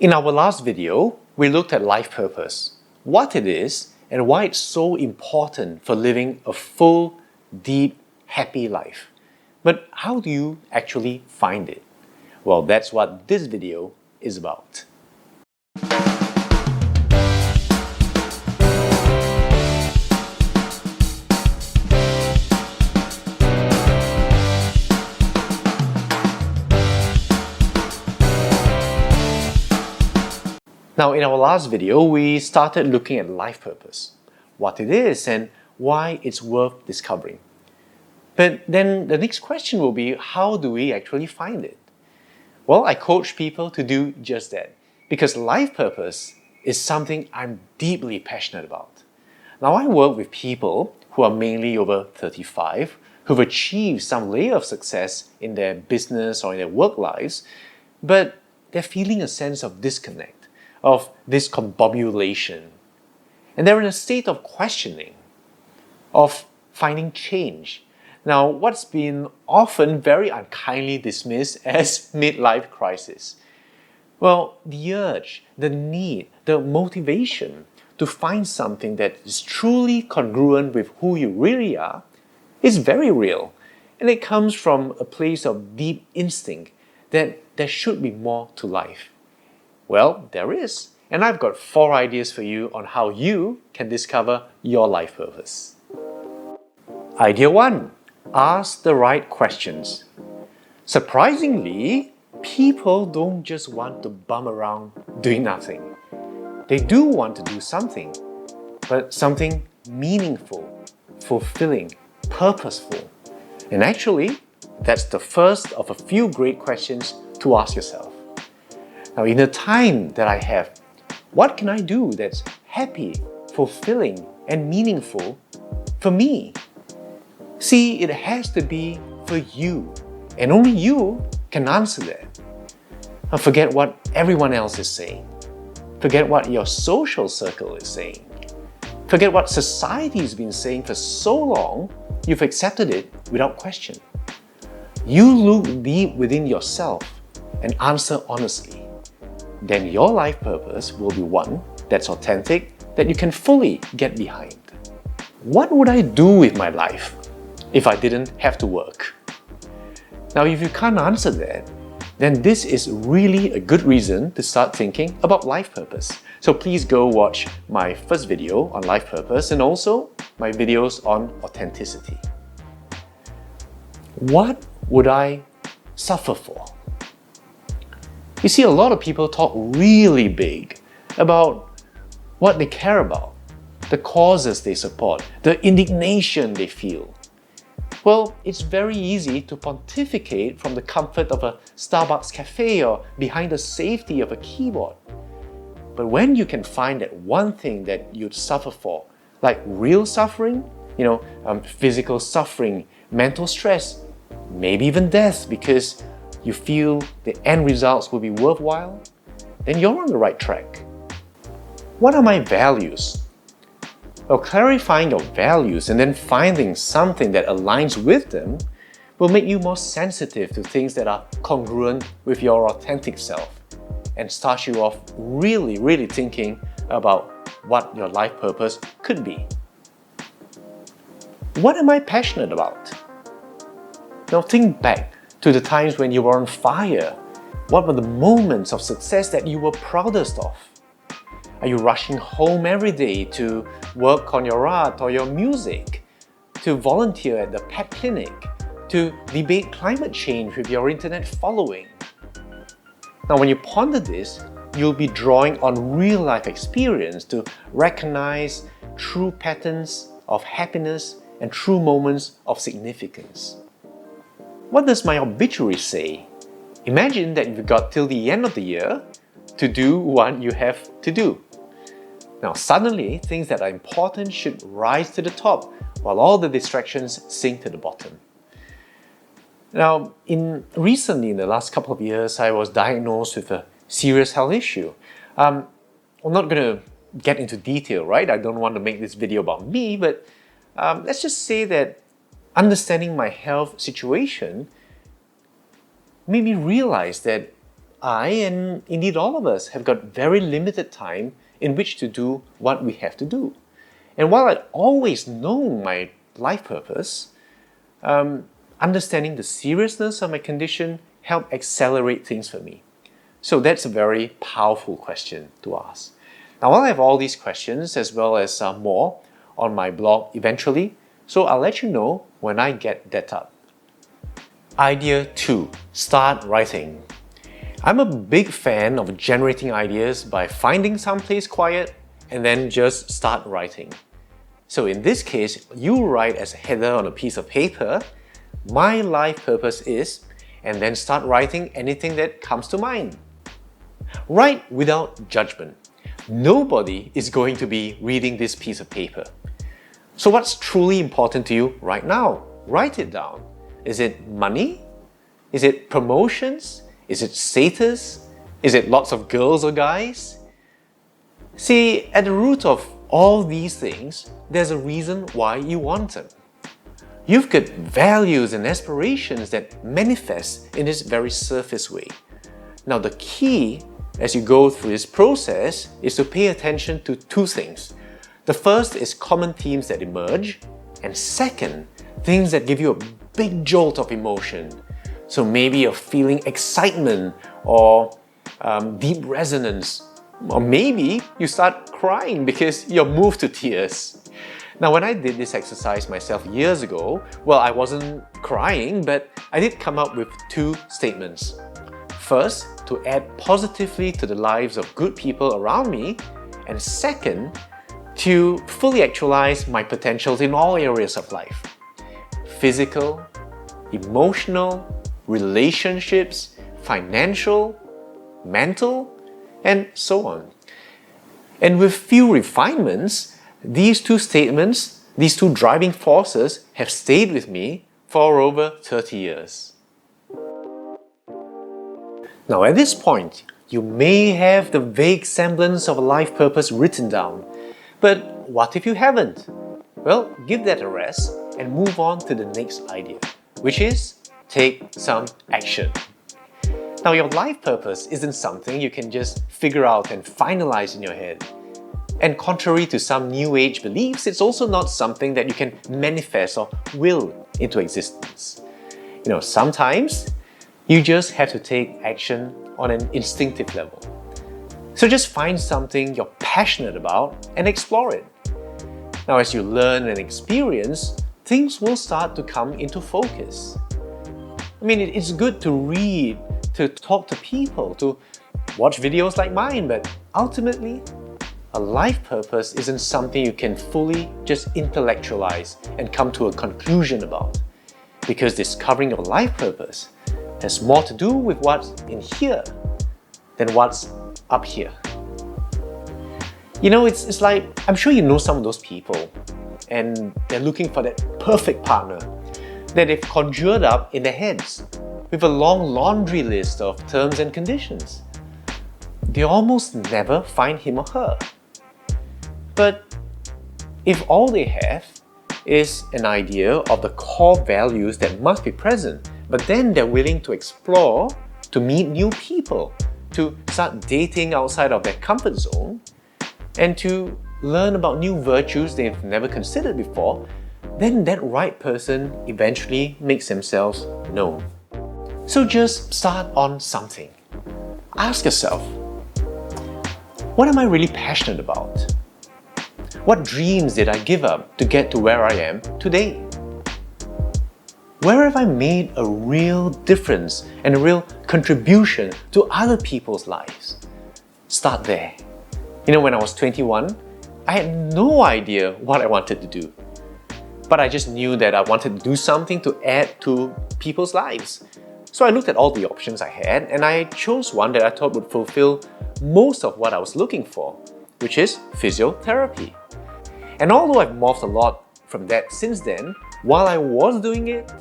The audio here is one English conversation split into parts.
In our last video, we looked at life purpose, what it is, and why it's so important for living a full, deep, happy life. But how do you actually find it? Well, that's what this video is about. Now, in our last video, we started looking at life purpose, what it is and why it's worth discovering. But then the next question will be, how do we actually find it? Well, I coach people to do just that, because life purpose is something I'm deeply passionate about. Now, I work with people who are mainly over 35, who've achieved some layer of success in their business or in their work lives, but they're feeling a sense of disconnect, of discombobulation. And they're in a state of questioning, of finding change. Now, what's been often very unkindly dismissed as midlife crisis. Well, the urge, the need, the motivation to find something that is truly congruent with who you really are is very real. And it comes from a place of deep instinct that there should be more to life. Well, there is. And I've got 4 ideas for you on how you can discover your life purpose. Idea 1. Ask the right questions. Surprisingly, people don't just want to bum around doing nothing. They do want to do something, but something meaningful, fulfilling, purposeful. And actually, that's the first of a few great questions to ask yourself. Now, in the time that I have, what can I do that's happy, fulfilling, and meaningful for me? See, it has to be for you, and only you can answer that. Now, forget what everyone else is saying. Forget what your social circle is saying. Forget what society has been saying for so long, you've accepted it without question. You look deep within yourself and answer honestly. Then your life purpose will be one that's authentic, that you can fully get behind. What would I do with my life if I didn't have to work? Now, if you can't answer that, then this is really a good reason to start thinking about life purpose. So please go watch my first video on life purpose and also my videos on authenticity. What would I suffer for? You see, a lot of people talk really big about what they care about, the causes they support, the indignation they feel. Well, it's very easy to pontificate from the comfort of a Starbucks cafe or behind the safety of a keyboard. But when you can find that one thing that you'd suffer for, like real suffering, physical suffering, mental stress, maybe even death because you feel the end results will be worthwhile, then you're on the right track. What are my values? Well, clarifying your values and then finding something that aligns with them will make you more sensitive to things that are congruent with your authentic self and start you off really thinking about what your life purpose could be. What am I passionate about? Now think back to the times when you were on fire. What were the moments of success that you were proudest of? Are you rushing home every day to work on your art or your music? To volunteer at the pet clinic? To debate climate change with your internet following? Now, when you ponder this, you'll be drawing on real-life experience to recognize true patterns of happiness and true moments of significance. What does my obituary say? Imagine that you've got till the end of the year to do what you have to do. Now, suddenly, things that are important should rise to the top while all the distractions sink to the bottom. Now, recently, in the last couple of years, I was diagnosed with a serious health issue. I'm not going to get into detail, right? I don't want to make this video about me, but let's just say that understanding my health situation made me realize that I, and indeed all of us, have got very limited time in which to do what we have to do. And while I always know my life purpose, understanding the seriousness of my condition helped accelerate things for me. So that's a very powerful question to ask. Now, I'll have all these questions as well as more on my blog eventually, so I'll let you know when I get that up. Idea 2. Start writing. I'm a big fan of generating ideas by finding some place quiet and then just start writing. So in this case, you write as a header on a piece of paper, "My life purpose is," and then start writing anything that comes to mind. Write without judgment. Nobody is going to be reading this piece of paper. So what's truly important to you right now? Write it down. Is it money? Is it promotions? Is it status? Is it lots of girls or guys? See, at the root of all these things, there's a reason why you want them. You've got values and aspirations that manifest in this very surface way. Now, the key as you go through this process is to pay attention to two things. The first is common themes that emerge, and second, things that give you a big jolt of emotion. So maybe you're feeling excitement or deep resonance, or maybe you start crying because you're moved to tears. Now, when I did this exercise myself years ago, well, I wasn't crying, but I did come up with two statements. First, to add positively to the lives of good people around me, and second, to fully actualize my potentials in all areas of life. Physical, emotional, relationships, financial, mental, and so on. And with few refinements, these two statements, these two driving forces have stayed with me for over 30 years. Now at this point, you may have the vague semblance of a life purpose written down, but what if you haven't? Well, give that a rest and move on to the next idea, which is take some action. Now, your life purpose isn't something you can just figure out and finalize in your head. And contrary to some New Age beliefs, it's also not something that you can manifest or will into existence. Sometimes you just have to take action on an instinctive level. So just find something you're passionate about and explore it. Now, as you learn and experience, things will start to come into focus. It's good to read, to talk to people, to watch videos like mine, but ultimately, a life purpose isn't something you can fully just intellectualize and come to a conclusion about. Because discovering your life purpose has more to do with what's in here than what's up here. It's like, I'm sure you know some of those people, and they're looking for that perfect partner that they've conjured up in their heads with a long laundry list of terms and conditions. They almost never find him or her. But if all they have is an idea of the core values that must be present, but then they're willing to explore, to meet new people, to start dating outside of their comfort zone, and to learn about new virtues they've never considered before, then that right person eventually makes themselves known. So just start on something. Ask yourself, what am I really passionate about? What dreams did I give up to get to where I am today? Where have I made a real difference and a real contribution to other people's lives? Start there. When I was 21, I had no idea what I wanted to do. But I just knew that I wanted to do something to add to people's lives. So I looked at all the options I had and I chose one that I thought would fulfill most of what I was looking for, which is physiotherapy. And although I've morphed a lot from that since then, while I was doing it,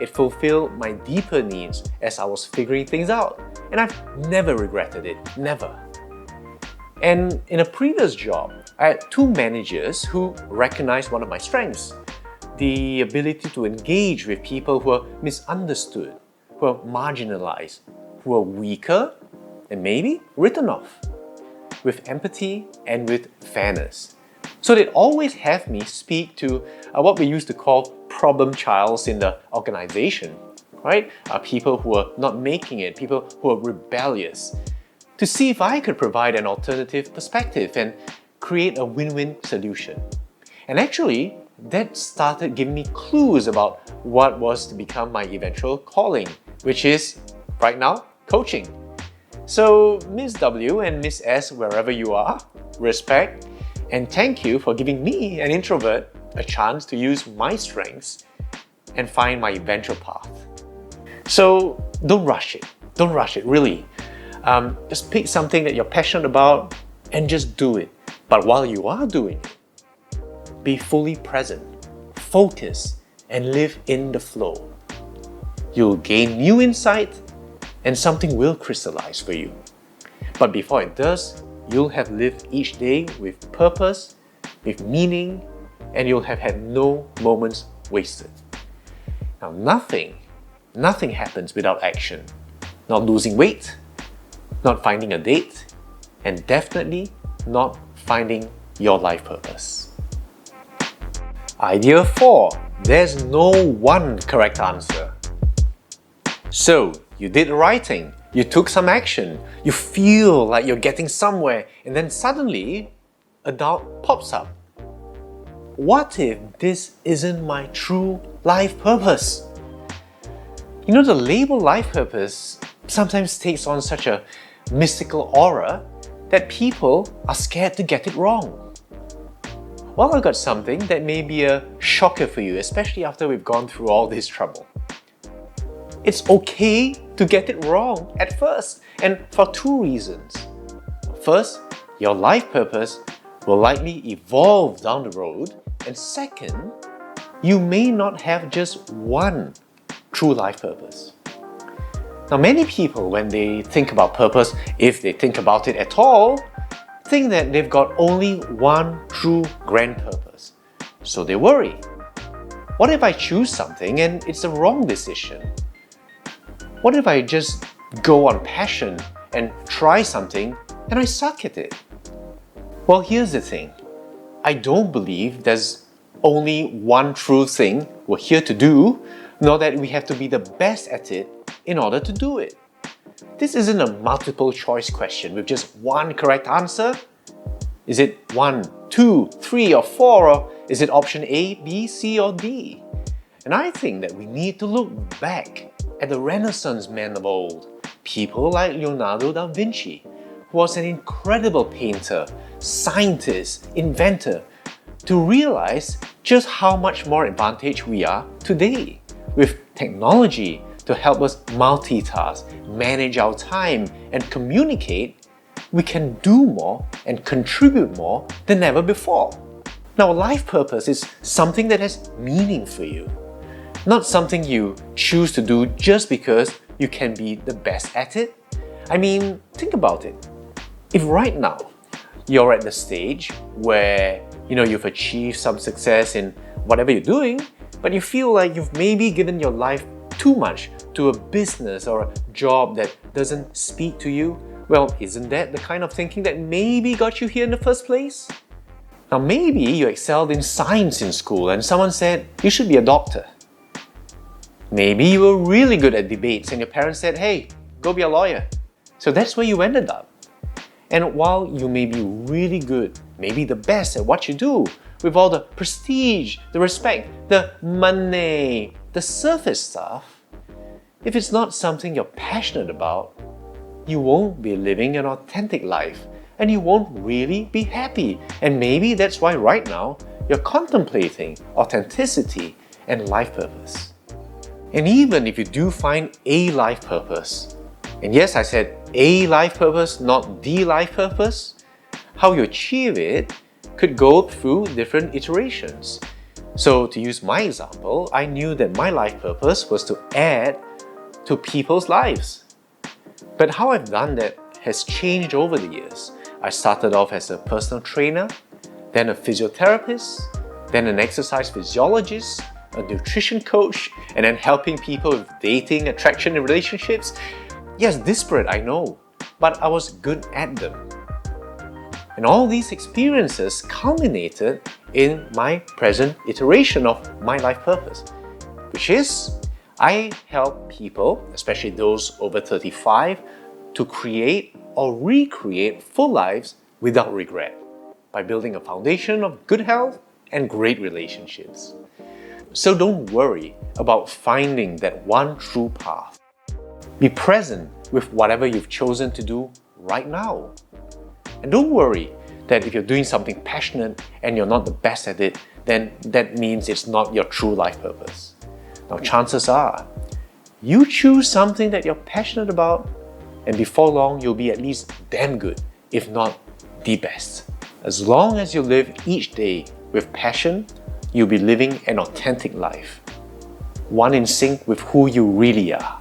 it fulfilled my deeper needs as I was figuring things out. And I've never regretted it, never. And in a previous job, I had two managers who recognized one of my strengths: the ability to engage with people who are misunderstood, who are marginalized, who are weaker, and maybe written off, with empathy and with fairness. So they'd always have me speak to what we used to call problem childs in the organization, right? People who are not making it, people who are rebellious, to see if I could provide an alternative perspective and create a win-win solution. And actually, that started giving me clues about what was to become my eventual calling, which is, right now, coaching. So, Miss W and Miss S, wherever you are, respect and thank you for giving me, an introvert, a chance to use my strengths and find my eventual path. So, don't rush it, really. Just pick something that you're passionate about and just do it. But while you are doing it, be fully present, focus, and live in the flow. You'll gain new insight and something will crystallize for you. But before it does, you'll have lived each day with purpose, with meaning, and you'll have had no moments wasted. Now, nothing happens without action. Not losing weight, not finding a date, and definitely not finding your life purpose. Idea 4. There's no one correct answer. So, you did the right thing, you took some action, you feel like you're getting somewhere, and then suddenly, a doubt pops up. What if this isn't my true life purpose? You know, the label life purpose sometimes takes on such a mystical aura that people are scared to get it wrong. Well, I've got something that may be a shocker for you, especially after we've gone through all this trouble. It's okay to get it wrong at first, and for two reasons. First, your life purpose will likely evolve down the road, and second, you may not have just one true life purpose. Now, many people, when they think about purpose, if they think about it at all, think that they've got only one true grand purpose. So they worry. What if I choose something and it's the wrong decision? What if I just go on passion and try something and I suck at it? Well, here's the thing. I don't believe there's only one true thing we're here to do, nor that we have to be the best at it in order to do it. This isn't a multiple choice question with just one correct answer. Is it 1, 2, 3, or 4, or is it option A, B, C, or D? And I think that we need to look back at the Renaissance men of old, people like Leonardo da Vinci, who was an incredible painter, scientist, inventor, to realize just how much more advantaged we are today with technology to help us multitask, manage our time, and communicate. We can do more and contribute more than ever before. Now, life purpose is something that has meaning for you, not something you choose to do just because you can be the best at it. I mean, think about it. If right now you're at the stage where you've achieved some success in whatever you're doing, but you feel like you've maybe given your life too much to a business or a job that doesn't speak to you, well, isn't that the kind of thinking that maybe got you here in the first place? Now, maybe you excelled in science in school and someone said you should be a doctor. Maybe you were really good at debates and your parents said, hey, go be a lawyer. So that's where you ended up. And while you may be really good, maybe the best at what you do, with all the prestige, the respect, the money, the surface stuff, if it's not something you're passionate about, you won't be living an authentic life and you won't really be happy. And maybe that's why right now you're contemplating authenticity and life purpose. And even if you do find a life purpose, and yes, I said a life purpose, not the life purpose, how you achieve it could go through different iterations. So to use my example, I knew that my life purpose was to add to people's lives. But how I've done that has changed over the years. I started off as a personal trainer, then a physiotherapist, then an exercise physiologist, a nutrition coach, and then helping people with dating, attraction, and relationships. Yes, disparate, I know. but I was good at them. And all these experiences culminated in my present iteration of my life purpose, which is I help people, especially those over 35, to create or recreate full lives without regret by building a foundation of good health and great relationships. So don't worry about finding that one true path. Be present with whatever you've chosen to do right now. And don't worry that if you're doing something passionate and you're not the best at it, then that means it's not your true life purpose. Now, chances are, you choose something that you're passionate about, and before long, you'll be at least damn good, if not the best. As long as you live each day with passion, you'll be living an authentic life, one in sync with who you really are.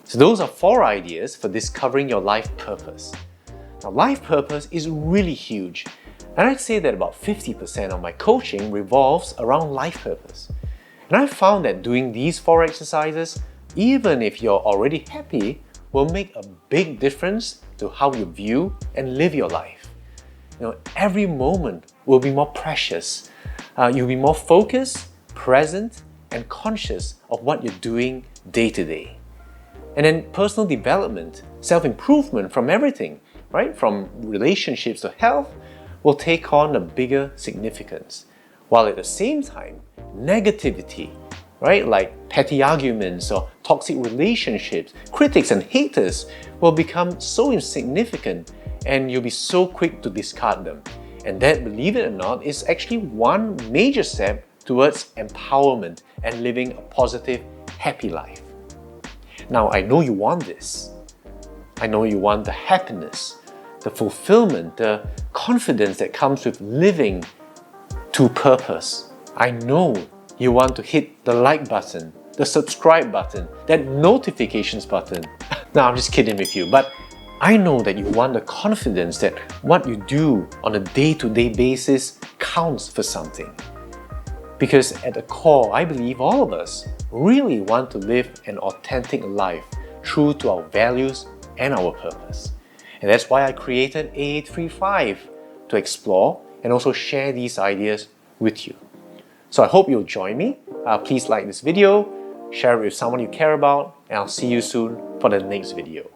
So those are 4 ideas for discovering your life purpose. Now, life purpose is really huge, and I'd say that about 50% of my coaching revolves around life purpose. And I've found that doing these 4 exercises, even if you're already happy, will make a big difference to how you view and live your life. Every moment will be more precious. You'll be more focused, present, and conscious of what you're doing day to day. And then personal development, self-improvement from everything, right? From relationships to health, will take on a bigger significance. While at the same time, negativity, right? Like petty arguments or toxic relationships, critics and haters will become so insignificant and you'll be so quick to discard them. And that, believe it or not, is actually one major step towards empowerment and living a positive, happy life. Now, I know you want this. I know you want the happiness, the fulfillment, the confidence that comes with living to purpose. I know you want to hit the like button, the subscribe button, that notifications button. No, I'm just kidding with you, but I know that you want the confidence that what you do on a day-to-day basis counts for something. Because at the core, I believe all of us really want to live an authentic life true to our values and our purpose. And that's why I created AA35 to explore and also share these ideas with you. So I hope you'll join me. Please like this video, share it with someone you care about, and I'll see you soon for the next video.